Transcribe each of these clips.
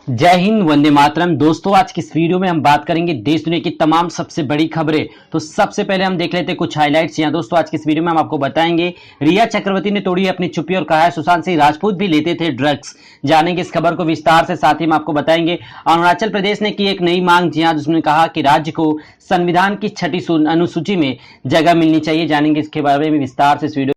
जय हिंद, वंदे मातरम। दोस्तों, आज की इस वीडियो में हम बात करेंगे देश दुनिया की तमाम सबसे बड़ी खबरें। तो सबसे पहले हम देख लेते हैं कुछ हाइलाइट्स। यहाँ दोस्तों आज की इस वीडियो में हम आपको बताएंगे रिया चक्रवर्ती ने तोड़ी अपनी चुप्पी और कहा है सुशांत सिंह राजपूत भी लेते थे ड्रग्स। जानेंगे इस खबर को विस्तार से। साथ ही हम आपको बताएंगे अरुणाचल प्रदेश ने की एक नई मांग। जी हाँ, जिसने कहा कि राज्य को संविधान की 6ठी अनुसूची में जगह मिलनी चाहिए। जानेंगे इसके बारे में विस्तार से इस वीडियो।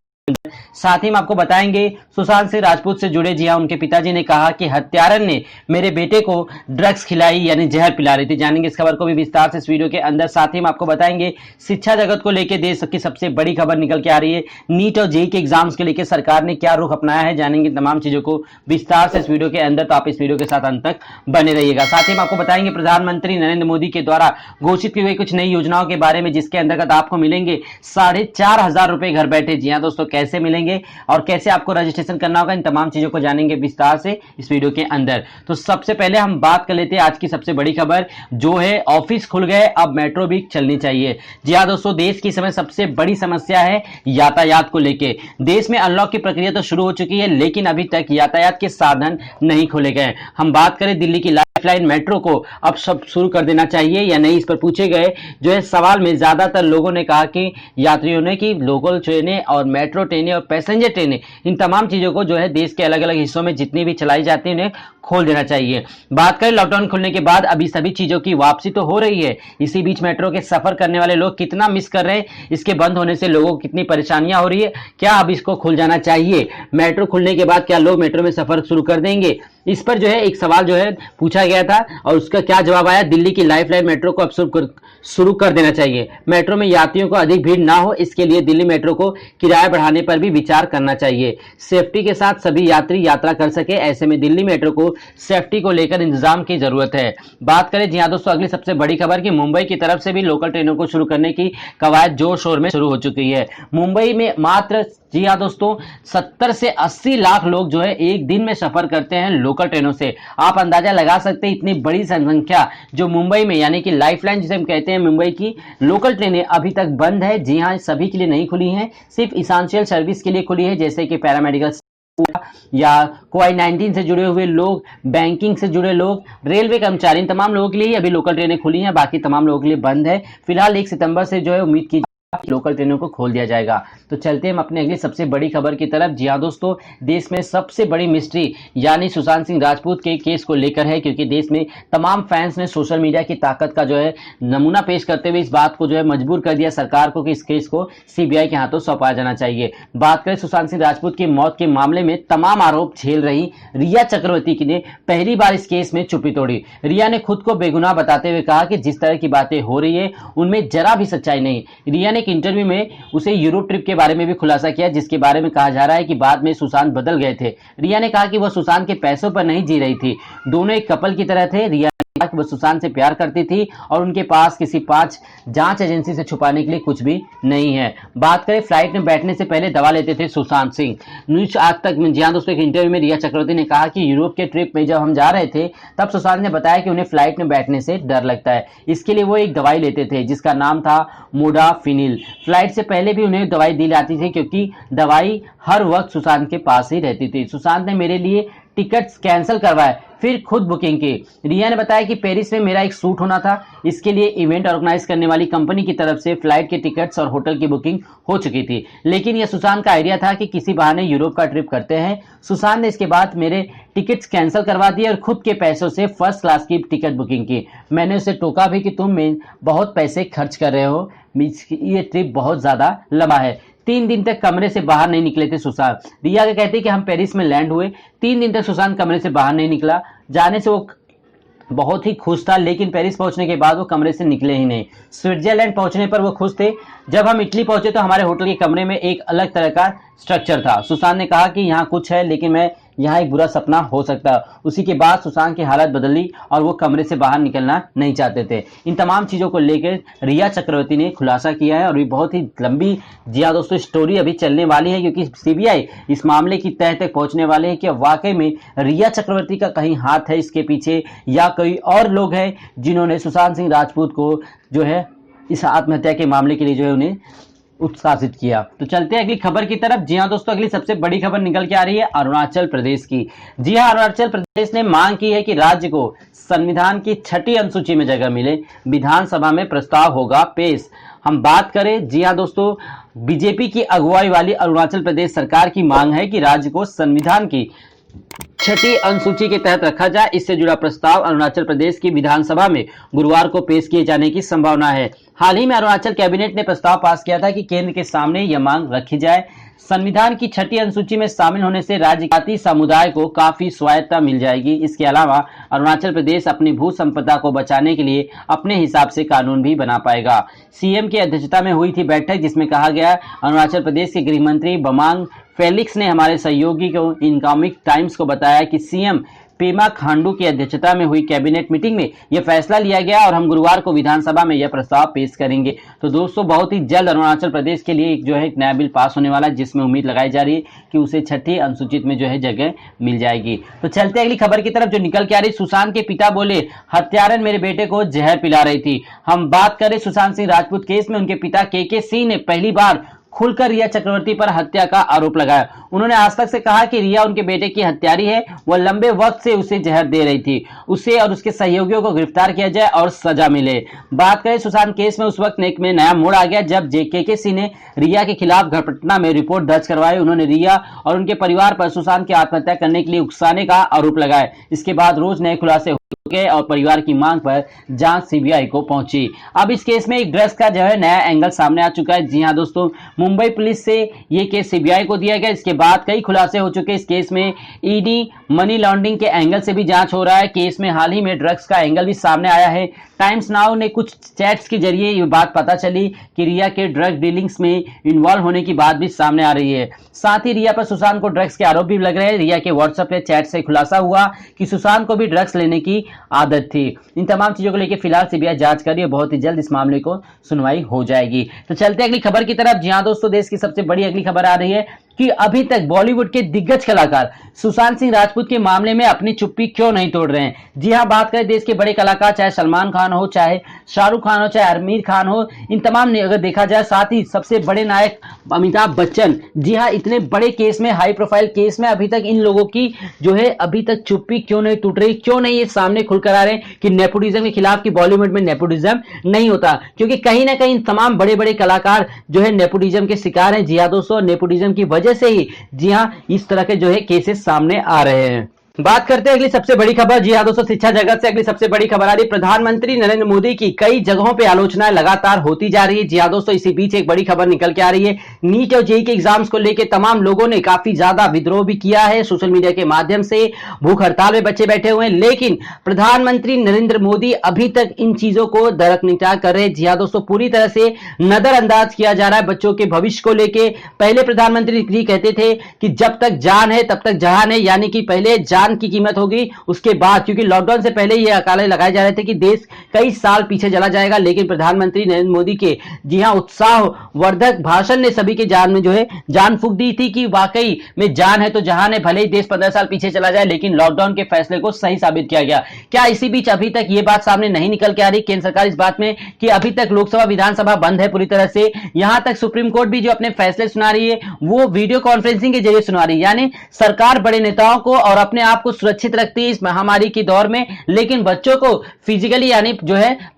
साथ ही हम आपको बताएंगे सुशांत सिंह राजपूत से जुड़े। जी हां, उनके पिताजी ने कहा कि हत्यारन ने मेरे बेटे को ड्रग्स खिलाई, यानी जहर पिला रही थी। जानेंगे इस खबर को भी विस्तार से इस वीडियो के अंदर। साथ ही हम आपको बताएंगे शिक्षा जगत को लेकर देश की सबसे बड़ी खबर निकल के आ रही है। नीट और जेईई के एग्जाम्स के लेकर सरकार ने क्या रुख अपनाया है, जानेंगे तमाम चीजों को विस्तार से इस वीडियो के अंदर। तो आप इस वीडियो के साथ अंत तक बने रहिएगा। साथ ही हम आपको बताएंगे प्रधानमंत्री नरेंद्र मोदी के द्वारा घोषित की गई कुछ नई योजनाओं के बारे में, जिसके अंतर्गत आपको मिलेंगे 4,500 रुपए घर बैठे। जी हाँ दोस्तों, कैसे मिलेंगे और कैसे आपको रजिस्ट्रेशन करना होगा, इन तमाम चीजों को जानेंगे विस्तार से इस वीडियो के अंदर। तो सबसे पहले हम बात कर लेते हैं आज की सबसे बड़ी खबर, जो है ऑफिस खुल गए, अब मेट्रो भी चलनी चाहिए। जी हां दोस्तों, देश की समय सबसे बड़ी समस्या है यातायात को लेकर। देश में अनलॉक की प्रक्रिया तो शुरू हो चुकी है, लेकिन अभी तक यातायात के साधन नहीं खोले गए। हम बात करें दिल्ली की लाइफलाइन मेट्रो को अब सब शुरू कर देना चाहिए या नहीं, इस पर पूछे गए जो है सवाल में ज्यादातर लोगों ने कहा कि यात्रियों ने कि लोकल ट्रेनें और मेट्रो ट्रेनें और पैसेंजर ट्रेनें, इन तमाम चीजों को जो है देश के अलग अलग हिस्सों में जितनी भी चलाई जाती है उन्हें खोल देना चाहिए। बात करें लॉकडाउन खुलने के बाद अभी सभी चीजों की वापसी तो हो रही है, इसी बीच मेट्रो के सफर करने वाले लोग कितना मिस कर रहे हैं, इसके बंद होने से लोगों को कितनी परेशानियां हो रही है, क्या अब इसको खुल जाना चाहिए? मेट्रो खुलने के बाद क्या लोग मेट्रो में सफर शुरू कर देंगे? इस पर जो है एक सवाल जो है पूछा गया था और उसका क्या जवाब आया, दिल्ली की लाइफलाइन मेट्रो को अब शुरू कर देना चाहिए। मेट्रो में यात्रियों को अधिक भीड़ ना हो, इसके लिए दिल्ली मेट्रो को किराया बढ़ाने पर भी विचार करना चाहिए। सेफ्टी के साथ सभी यात्री यात्रा कर सके, ऐसे में दिल्ली मेट्रो को सेफ्टी को लेकर इंतजाम की जरूरत है। बात करें जी हाँ दोस्तों अगली सबसे बड़ी खबर की, मुंबई की तरफ से भी लोकल ट्रेनों को शुरू करने की कवायद जोर शोर में शुरू हो चुकी है। मुंबई में मात्र जी हाँ दोस्तों 70 से 80 लाख लोग जो है एक दिन में सफर करते हैं लोकल ट्रेनों से। आप अंदाजा लगा सकते हैं इतनी बड़ी संख्या जो मुंबई में, यानी कि लाइफलाइन जिसे हम कहते हैं, मुंबई की लोकल ट्रेनें अभी तक बंद है। जी हाँ, सभी के लिए नहीं खुली हैं, सिर्फ इसेंशियल सर्विस के लिए खुली है, जैसे कि पैरामेडिकल या कोविड-19 से जुड़े हुए लोग, बैंकिंग से जुड़े लोग, रेलवे कर्मचारी, इन तमाम लोगों के लिए अभी लोकल ट्रेनें खुली हैं, बाकी तमाम लोगों के लिए बंद है। फिलहाल 1 सितंबर से जो है उम्मीद की लोकल ट्रेनों को खोल दिया जाएगा। तो चलते हम अपने अगली सबसे बड़ी खबर की तरफ। जी हाँ दोस्तों, देश में सबसे बड़ी मिस्ट्री यानी सुशांत सिंह राजपूत के केस को लेकर है, क्योंकि देश में तमाम फैंस ने सोशल मीडिया की ताकत का जो है नमूना पेश करते हुए इस बात को जो है मजबूर कर दिया सरकार को कि इस केस को सीबीआई के हाथों सौंपा जाना चाहिए। बात करें सुशांत सिंह राजपूत की मौत के मामले में तमाम आरोप झेल रही रिया चक्रवर्ती ने पहली बार इस केस में चुप्पी तोड़ी। रिया ने खुद को बेगुनाह बताते हुए कहा कि जिस तरह की बातें हो रही है उनमें जरा भी सच्चाई नहीं। रिया ने एक इंटरव्यू में उसे यूरोप ट्रिप के बारे में भी खुलासा किया, जिसके बारे में कहा जा रहा है कि बाद में सुशांत बदल गए थे। रिया ने कहा कि वह सुशांत के पैसों पर नहीं जी रही थी, दोनों एक कपल की तरह थे। रिया ने कहा कि वह सुशांत से प्यार करती थी और उनके पास किसी 5 जांच एजेंसी से छुपाने के लिए कुछ भी नहीं है। बात करें फ्लाइट में बैठने से पहले दवा लेते थे सुशांत सिंह। न्यूज आज तक में जी हाँ दोस्तों एक इंटरव्यू में रिया चक्रवर्ती ने कहा कि यूरोप के ट्रिप में जब हम जा रहे थे तब सुशांत ने बताया कि उन्हें फ्लाइट में बैठने से डर लगता है, इसके लिए वो एक दवाई लेते थे जिसका नाम था मोडाफिनिल। फ्लाइट से पहले भी उन्हें दवाई दी जाती थी क्योंकि दवाई हर वक्त सुशांत के पास ही रहती थी। सुशांत ने मेरे लिए टिकट्स कैंसिल करवाए, फिर खुद बुकिंग की। रिया ने बताया कि पेरिस में मेरा एक शूट होना था, इसके लिए इवेंट ऑर्गेनाइज करने वाली कंपनी की तरफ से फ्लाइट के टिकट्स और होटल की बुकिंग हो चुकी थी, लेकिन यह सुशांत का आइडिया था कि किसी बहाने यूरोप का ट्रिप करते हैं। सुशांत ने इसके बाद मेरे टिकट्स कैंसिल करवा दिए और खुद के पैसों से फर्स्ट क्लास की टिकट बुकिंग की। मैंने उसे टोका भी कि तुम बहुत पैसे खर्च कर रहे हो, ये ट्रिप बहुत ज्यादा लंबा है। 3 दिन तक कमरे से बाहर नहीं निकले थे सुशांत। रिया के कहते हैं कि हम पेरिस में लैंड हुए, 3 दिन तक सुशांत कमरे से बाहर नहीं निकला। जाने से वो बहुत ही खुश था, लेकिन पेरिस पहुंचने के बाद वो कमरे से निकले ही नहीं। स्विट्जरलैंड पहुंचने पर वो खुश थे। जब हम इटली पहुंचे तो हमारे होटल के कमरे में एक अलग तरह का स्ट्रक्चर था। सुशांत ने कहा कि यहाँ कुछ है, लेकिन मैं यहाँ एक बुरा सपना हो सकता है। उसी के बाद सुशांत की हालत बदली और वो कमरे से बाहर निकलना नहीं चाहते थे। इन तमाम चीजों को लेकर रिया चक्रवर्ती ने खुलासा किया है और ये बहुत ही लंबी जी हाँ दोस्तों स्टोरी अभी चलने वाली है, क्योंकि सीबीआई इस मामले की तह तक पहुंचने वाले हैं कि वाकई में रिया चक्रवर्ती का कहीं हाथ है इसके पीछे या कोई और लोग हैं जिन्होंने सुशांत सिंह राजपूत को जो है इस आत्महत्या के मामले के लिए जो है उन्हें उत्साहित किया। तो चलते हैं अगली खबर की तरफ। जी हाँ दोस्तों, अगली सबसे बड़ी खबर निकल के आ रही है अरुणाचल प्रदेश की। जी हाँ, अरुणाचल प्रदेश ने मांग की है कि राज्य को संविधान की 6ठी अनुसूची में जगह मिले। विधानसभा में प्रस्ताव होगा पेश। हम बात करें, जी हाँ दोस्तों, बीजेपी की अगुवाई वाली अरुणाचल प्रदेश सरकार की मांग है कि राज्य को संविधान की 6ठी अनुसूची के तहत रखा जाए। इससे जुड़ा प्रस्ताव अरुणाचल प्रदेश की विधानसभा में गुरुवार को पेश किए जाने की संभावना है। हाल ही में अरुणाचल कैबिनेट ने प्रस्ताव पास किया था कि केंद्र के सामने यह मांग रखी जाए। संविधान की 6ठी अनुसूची में शामिल होने से राज्य जाति समुदाय को काफी स्वायत्तता मिल जाएगी। इसके अलावा अरुणाचल प्रदेश अपनी भू संपदा को बचाने के लिए अपने हिसाब से कानून भी बना पाएगा। सीएम की अध्यक्षता में हुई थी बैठक, जिसमें कहा गया अरुणाचल प्रदेश के गृह मंत्री बमांग फेलिक्स ने हमारे सहयोगी को इकोनॉमिक टाइम्स को बताया कि सीएम पेमा खांडू की अध्यक्षता में हुई कैबिनेट मीटिंग में यह फैसला लिया गया और हम गुरुवार को विधानसभा में यह प्रस्ताव पेश करेंगे। तो दोस्तों, बहुत ही जल्द अरुणाचल प्रदेश के लिए एक नया बिल पास होने वाला है, जिसमें उम्मीद लगाई जा रही है कि उसे 6ठी अनुसूचित में जगह मिल जाएगी। तो चलते अगली खबर की तरफ जो निकल के आ रही। सुशांत के पिता बोले हत्यारन मेरे बेटे को जहर पिला रही थी। हम बात करें सुशांत सिंह राजपूत केस में, उनके पिता के सिंह ने पहली बार खुलकर रिया चक्रवर्ती पर हत्या का आरोप लगाया। उन्होंने आज तक से कहा कि रिया उनके बेटे की हत्यारी है, वह लंबे वक्त से उसे जहर दे रही थी। उसे और उसके सहयोगियों को गिरफ्तार किया जाए और सजा मिले। बात करें सुशांत केस में, उस वक्त नेक में नया मोड़ आ गया जब के सिंह ने रिया के खिलाफ घटना में रिपोर्ट दर्ज करवाई। उन्होंने रिया और उनके परिवार पर सुशांत की आत्महत्या करने के लिए उकसाने का आरोप लगाया। इसके बाद रोज नए खुलासे और परिवार की मांग पर जांच सीबीआई को पहुंची। अब इस केस में एक ड्रग्स का नया एंगल सामने आ चुका है। जी हां दोस्तों, मुंबई पुलिस से ये केस सीबीआई को दिया गया। इसके बाद कई खुलासे हो चुके। इस केस में ईडी मनी लॉन्ड्रिंग के एंगल से भी जांच हो रहा है। केस में हाल ही में ड्रग्स का एंगल भी सामने आया है। टाइम्स नाउ ने कुछ चैट्स के जरिए ये बात पता चली कि रिया के ड्रग डीलिंग्स में इन्वॉल्व होने की बात भी सामने आ रही है। साथ ही रिया पर सुशांत को ड्रग्स के आरोप भी लग रहे हैं। रिया के व्हाट्सएप पे चैट से खुलासा हुआ कि सुशांत को भी ड्रग्स लेने की आदत थी। इन तमाम चीजों को लेकर फिलहाल सीबीआई जांच कर रही है। बहुत ही जल्द इस मामले को सुनवाई हो जाएगी। तो चलते अगली खबर की तरफ। जी हाँ दोस्तों, देश की सबसे बड़ी अगली खबर आ रही है कि अभी तक बॉलीवुड के दिग्गज कलाकार सुशांत सिंह राजपूत के मामले में अपनी चुप्पी क्यों नहीं तोड़ रहे हैं। जी हां, बात करें देश के बड़े कलाकार, चाहे सलमान खान हो, चाहे शाहरुख खान हो, चाहे आमिर खान हो, इन तमाम ने अगर देखा जाए, साथ ही सबसे बड़े नायक अमिताभ बच्चन, जी हां, इतने बड़े केस में, हाई प्रोफाइल केस में अभी तक इन लोगों की अभी तक चुप्पी क्यों नहीं टूट रही, क्यों नहीं ये सामने खुलकर आ रहे हैं कि नेपोटिज्म के खिलाफ, कि बॉलीवुड में नेपोटिज्म नहीं होता। क्योंकि कहीं ना कहीं तमाम बड़े बड़े कलाकार नेपोटिज्म के शिकार हैं। जी हां दोस्तों, नेपोटिज्म की वजह से ही जी हां इस तरह के केसेस सामने आ रहे हैं। बात करते हैं अगली सबसे बड़ी खबर। जी हाँ दोस्तों, शिक्षा जगत से अगली सबसे बड़ी खबर आ रही। प्रधानमंत्री नरेंद्र मोदी की कई जगहों पे आलोचनाएं लगातार होती जा रही है। जी हाँ दोस्तों, इसी बीच एक बड़ी खबर निकल के आ रही है। नीट और जेईई के एग्जाम्स को लेकर तमाम लोगों ने काफी ज्यादा विद्रोह भी किया है, सोशल मीडिया के माध्यम से भूख हड़ताल में बच्चे बैठे हुए हैं, लेकिन प्रधानमंत्री नरेंद्र मोदी अभी तक इन चीजों को दरकिनार कर रहे हैं। जी हाँ दोस्तों, पूरी तरह से नजरअंदाज किया जा रहा है बच्चों के भविष्य को लेकर। पहले प्रधानमंत्री कहते थे कि जब तक जान है तब तक जहान है, यानी कि पहले जान की कीमत होगी, उसके बाद, क्योंकि लॉकडाउन से पहले ये अकाले लगाए जा रहे थे कि देश कई साल पीछे चला जाएगा, लेकिन प्रधानमंत्री नरेंद्र मोदी के जी हां उत्साहवर्धक भाषण ने सभी के जान में जान फूंक दी थी कि वाकई में जान है तो जहान है, भले ही देश 15 साल पीछे चला जाए, लेकिन लॉकडाउन के फैसले को सही साबित किया गया। क्या इसी बीच अभी तक ये बात सामने नहीं निकल के आ रही केंद्र सरकार इस बात में कि अभी तक लोकसभा विधानसभा बंद है पूरी तरह से, यहां तक सुप्रीम कोर्ट भी जो अपने फैसले सुना रही है वो वीडियो कॉन्फ्रेंसिंग के जरिए सुना रही है। यानी सरकार बड़े नेताओं को और अपने आप को सुरक्षित रखती है इस महामारी के दौर में, लेकिन बच्चों को फिजिकली यानी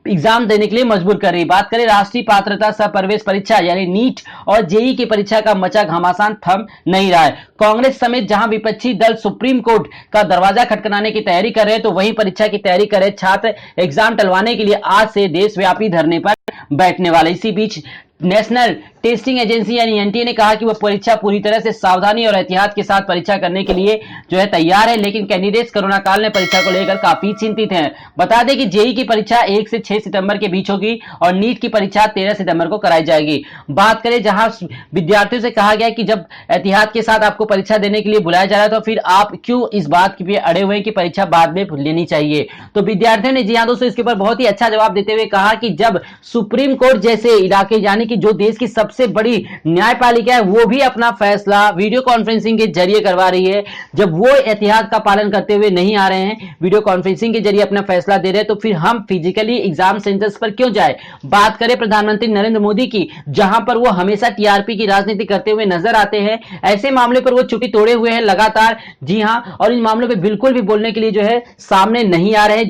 एग्जाम देने के लिए मजबूर कर रही है। बात करें राष्ट्रीय पात्रता सह प्रवेश परीक्षा यानी नीट और जेईई की परीक्षा का मचा घमासान थम नहीं रहा है। कांग्रेस समेत जहां विपक्षी दल सुप्रीम कोर्ट का दरवाजा खटखटाने की तैयारी कर रहे हैं, तो वहीं परीक्षा की तैयारी कर रहे छात्र एग्जाम टलवाने के लिए आज से देशव्यापी धरने पर बैठने वाले। इसी बीच नेशनल टेस्टिंग एजेंसी यानी एनटीए ने कहा कि वह परीक्षा पूरी तरह से सावधानी और एहतियात के साथ परीक्षा करने के लिए तैयार है, लेकिन कैंडिडेट्स कोरोना काल में परीक्षा को लेकर काफी चिंतित हैं। बता दें कि जेईई की परीक्षा 1 से 6 सितंबर के बीच होगी और नीट की परीक्षा 13 सितंबर को कराई जाएगी। बात करें जहां विद्यार्थियों से कहा गया कि जब एहतियात के साथ आपको परीक्षा देने के लिए बुलाया जा रहा है, तो फिर आप क्यों इस बात के अड़े हुए कि परीक्षा बाद में लेनी चाहिए। तो विद्यार्थियों ने जी हाँ दोस्तों इसके ऊपर बहुत ही अच्छा जवाब देते हुए कहा कि जब सुप्रीम कोर्ट जैसे इलाके यानी कि जो देश की सब सबसे बड़ी न्यायपालिका है वो भी अपना फैसला वीडियो कॉन्फ्रेंसिंग के जरिए करवा रही है। जब वो एहतियात का पालन करते हुए नहीं आ रहे हैं, वीडियो कॉन्फ्रेंसिंग के जरिए अपना फैसला दे रहे हैं, तो फिर हम फिजिकली एग्जाम सेंटर्स पर क्यों जाए। बात करें प्रधानमंत्री नरेंद्र मोदी की, जहां पर वो हमेशा टीआरपी की राजनीति करते हुए नजर आते हैं, ऐसे मामले पर वो चुप्पी तोड़े हुए हैं लगातार। जी हां, और इन मामलों पर बिल्कुल भी बोलने के लिए जो है सामने नहीं आ रहे हैं।